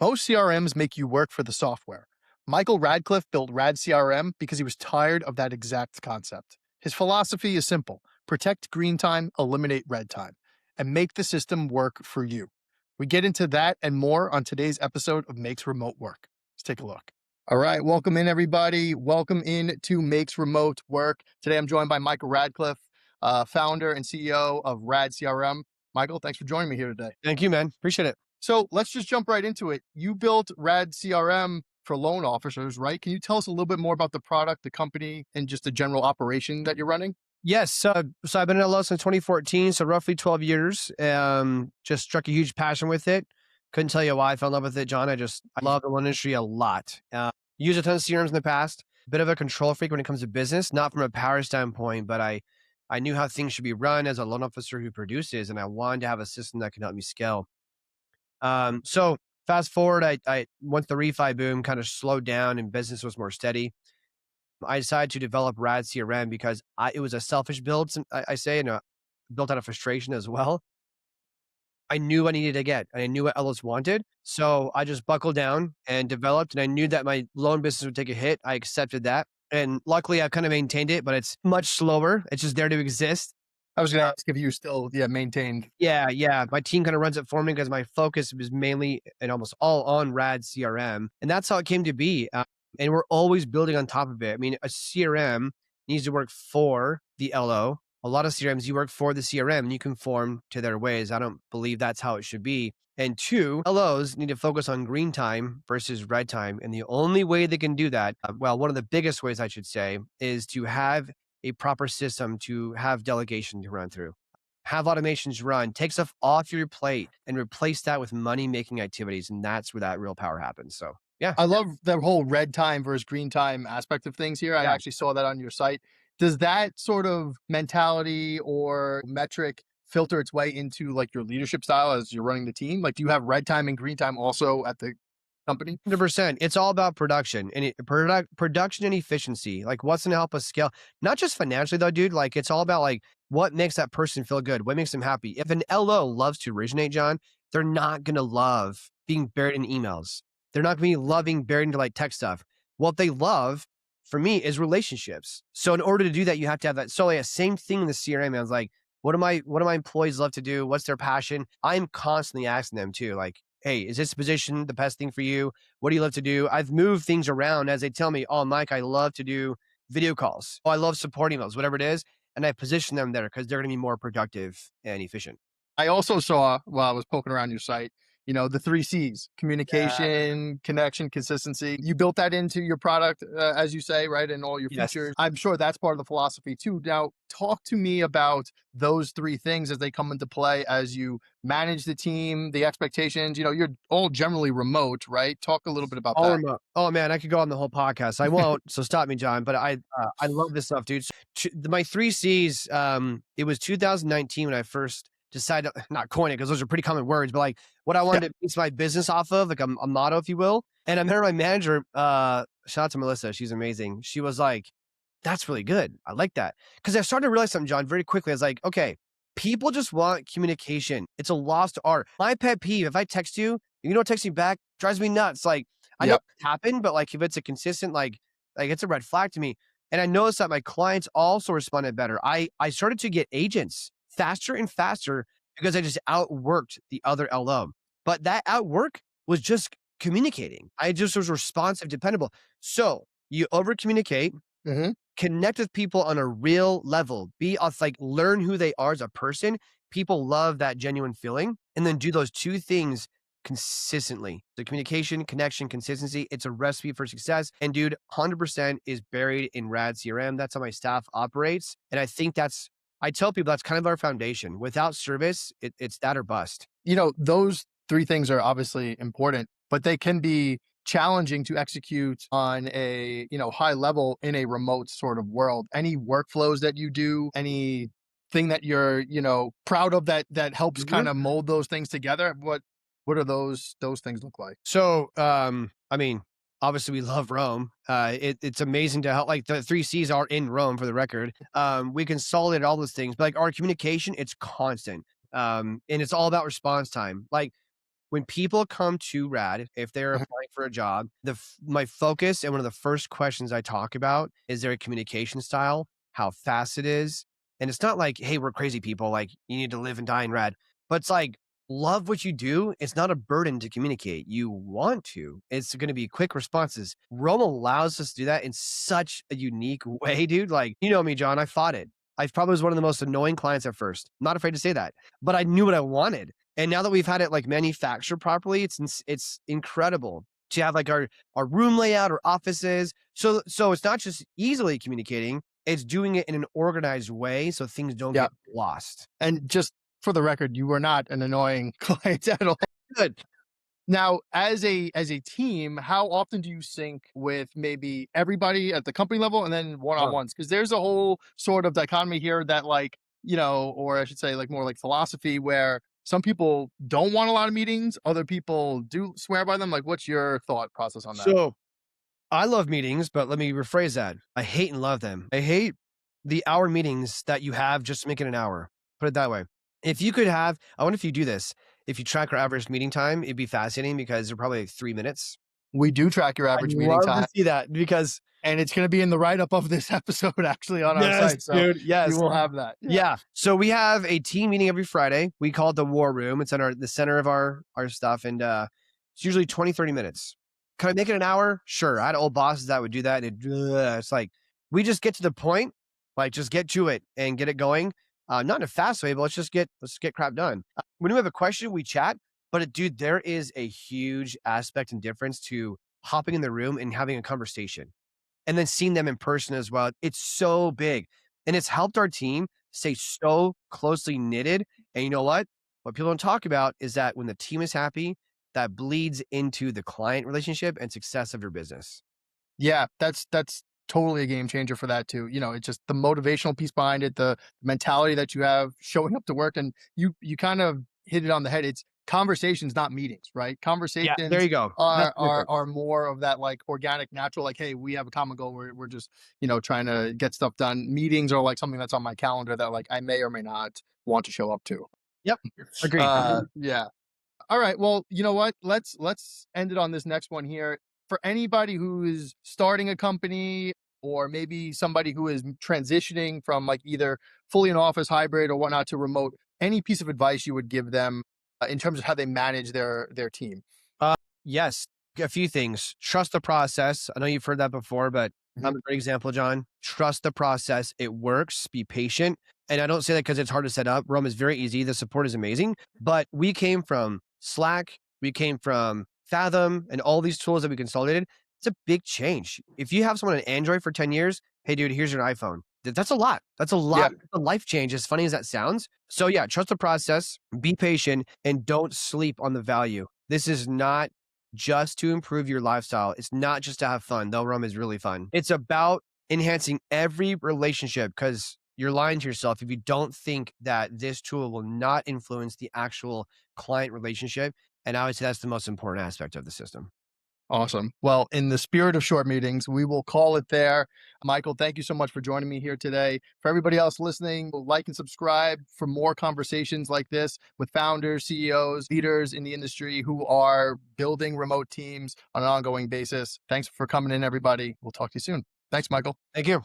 Most CRMs make you work for the software. Michael Radcliffe built RadCRM because he was tired of that exact concept. His philosophy is simple: protect green time, eliminate red time, and make the system work for you. We get into that and more on today's episode of Makes Remote Work. Let's take a look. All right, welcome in, everybody. Welcome in to Makes Remote Work. Today I'm joined by Michael Radcliffe, founder and CEO of RadCRM. Michael, thanks for joining me here today. Thank you, man. Appreciate it. So let's just jump right into it. You built RadCRM for loan officers, right? Can you tell us a little bit more about the product, the company, and just the general operation that you're running? Yes. So I've been in LO since 2014, so roughly 12 years. Just struck a huge passion with it. Couldn't tell you why I fell in love with it, John. I love the loan industry a lot. Used a ton of CRMs in the past. Bit of a control freak when it comes to business, not from a power standpoint, but I knew how things should be run as a loan officer who produces, and I wanted to have a system that can help me scale. So fast forward, I once the refi boom kind of slowed down and business was more steady, I decided to develop RadCRM because it was a selfish build, I say, and built out of frustration as well. I knew what I needed to get, and I knew what Ellis wanted. So I just buckled down and developed, and I knew that my loan business would take a hit. I accepted that. And luckily, I've kind of maintained it, but it's much slower. It's just there to exist. I was going to ask if you still maintained. Yeah. My team kind of runs it for me because my focus was mainly and almost all on RadCRM. And that's how it came to be. And we're always building on top of it. I mean, a CRM needs to work for the LO. A lot of CRMs, you work for the CRM and you conform to their ways. I don't believe that's how it should be. And two, LOs need to focus on green time versus red time. And the only way they can do that, one of the biggest ways I should say, is to have a proper system to have delegation to run through. Have automations run, take stuff off your plate and replace that with money-making activities. And that's where that real power happens. So yeah. I love the whole red time versus green time aspect of things here. I actually saw that on your site. Does that sort of mentality or metric filter its way into like your leadership style as you're running the team? Like, do you have red time and green time also at the company? 100%. It's all about production and production and efficiency. Like what's going to help us scale, not just financially though, dude. Like it's all about like what makes that person feel good, what makes them happy. If an LO loves to originate, John, they're not going to love being buried in emails. They're not going to be loving buried into like tech stuff. What they love for me is relationships. So in order to do that, you have to have that. So like, same thing in the CRM. I was like, what do my employees love to do? What's their passion? I'm constantly asking them too, like, hey, is this position the best thing for you? What do you love to do? I've moved things around as they tell me, oh, Mike, I love to do video calls. Oh, I love support emails, whatever it is. And I position them there because they're going to be more productive and efficient. I also saw while I was poking around your site, the 3 C's: communication, connection, consistency. You built that into your product, as you say, right? And all your features. I'm sure that's part of the philosophy too. Now, talk to me about those 3 things as they come into play as you manage the team, the expectations. You're all generally remote, right? Talk a little bit about that. Remote. Oh man, I could go on the whole podcast. I won't, so stop me, John. But I love this stuff, dude. So, my 3 C's, it was 2019 when I first decided, not coin it because those are pretty common words, but like what I wanted to base my business off of, like a motto, if you will. And I met my manager, shout out to Melissa. She's amazing. She was like, that's really good. I like that. Because I started to realize something, John, very quickly. I was like, okay, people just want communication. It's a lost art. My pet peeve, if I text you, you don't text me back, drives me nuts. Like I know it happened, but like if it's a consistent, like it's a red flag to me. And I noticed that my clients also responded better. I started to get agents faster and faster because I just outworked the other LO. But that outwork was just communicating. I just was responsive, dependable. So you over communicate, connect with people on a real level, be off, like learn who they are as a person. People love that genuine feeling. And then do those 2 things consistently. The communication, connection, consistency, it's a recipe for success. And dude, 100% is buried in RadCRM. That's how my staff operates. And I think I tell people that's kind of our foundation. Without service, it's that or bust. Those 3 things are obviously important, but they can be challenging to execute on a, high level in a remote sort of world. Any workflows that you do, anything that you're, proud of that helps kind of mold those things together? What are those things look like? So, I mean, obviously we love Rome. It's amazing to help, like the 3 C's are in Rome for the record. We consolidate all those things, but like our communication, it's constant. And it's all about response time. Like when people come to Rad, if they're Mhm. applying for a job, my focus and one of the first questions I talk about is their communication style, how fast it is. And it's not like, hey, we're crazy people, like you need to live and die in Rad. But it's like, love what you do. It's not a burden to communicate. You want to. It's going to be quick responses. Rome allows us to do that in such a unique way, dude. Like, you know me, John, I fought it. I probably was one of the most annoying clients at first. Not afraid to say that, but I knew what I wanted. And now that we've had it like manufactured properly, it's incredible to have like our room layout or offices. So it's not just easily communicating, it's doing it in an organized way so things don't Yeah. get lost. And just for the record, you were not an annoying client at all. Good. Now, as a team, how often do you sync with maybe everybody at the company level and then Uh, one-on-ones? Because there's a whole sort of dichotomy here that like, or I should say like more like philosophy where some people don't want a lot of meetings, other people do swear by them. Like, what's your thought process on that? so I love meetings, but let me rephrase that. I hate and love them. I hate the hour meetings that you have just to make it an hour. Put it that way. If you could have, I wonder if you do this. If you track our average meeting time, it'd be fascinating because they're probably like 3 minutes. We do track your I'd average meeting love to time, see that because and it's going to be in the write-up of this episode actually on our yes, site. So dude, you yes. will have that. Yeah. Yeah. So we have a team meeting every Friday. We call it the war room. It's in the center of our stuff. And it's usually 20, 30 minutes. Can I make it an hour? Sure. I had old bosses that would do that. And it's like, we just get to the point, like just get to it and get it going. Not in a fast way, but let's get crap done. When we have a question, we chat. But dude, there is a huge aspect and difference to hopping in the room and having a conversation and then seeing them in person as well. It's so big. And it's helped our team stay so closely knitted. And you know what? What people don't talk about is that when the team is happy, that bleeds into the client relationship and success of your business. Yeah, that's totally a game changer for that too. It's just the motivational piece behind it, the mentality that you have showing up to work, and you kind of hit it on the head. It's conversations, not meetings, right? Yeah, there Conversations you go. That's are the are difference. are more of that like organic, natural. Like, hey, we have a common goal. We're just trying to get stuff done. Meetings are like something that's on my calendar that like I may or may not want to show up to. Yep. Agreed. Yeah. All right. Well, you know what? Let's end it on this next one here. For anybody who is starting a company or maybe somebody who is transitioning from like either fully in office, hybrid, or whatnot to remote, any piece of advice you would give them in terms of how they manage their team? Yes, a few things. Trust the process. I know you've heard that before, but Mhm. I'm a great example, John. Trust the process. It works. Be patient. And I don't say that because it's hard to set up. Rome is very easy. The support is amazing. But we came from Slack, we came from Fathom, and all these tools that we consolidated. It's a big change. If you have someone on Android for 10 years, hey, dude, here's your iPhone. That's a lot. That's a Yeah. lot. That's a life change, as funny as that sounds. So, yeah, trust the process, be patient, and don't sleep on the value. This is not just to improve your lifestyle. It's not just to have fun, though rum is really fun. It's about enhancing every relationship because you're lying to yourself if you don't think that this tool will not influence the actual client relationship. And I would say that's the most important aspect of the system. Awesome. Well, in the spirit of short meetings, we will call it there. Michael, thank you so much for joining me here today. For everybody else listening, like and subscribe for more conversations like this with founders, CEOs, leaders in the industry who are building remote teams on an ongoing basis. Thanks for coming in, everybody. We'll talk to you soon. Thanks, Michael. Thank you.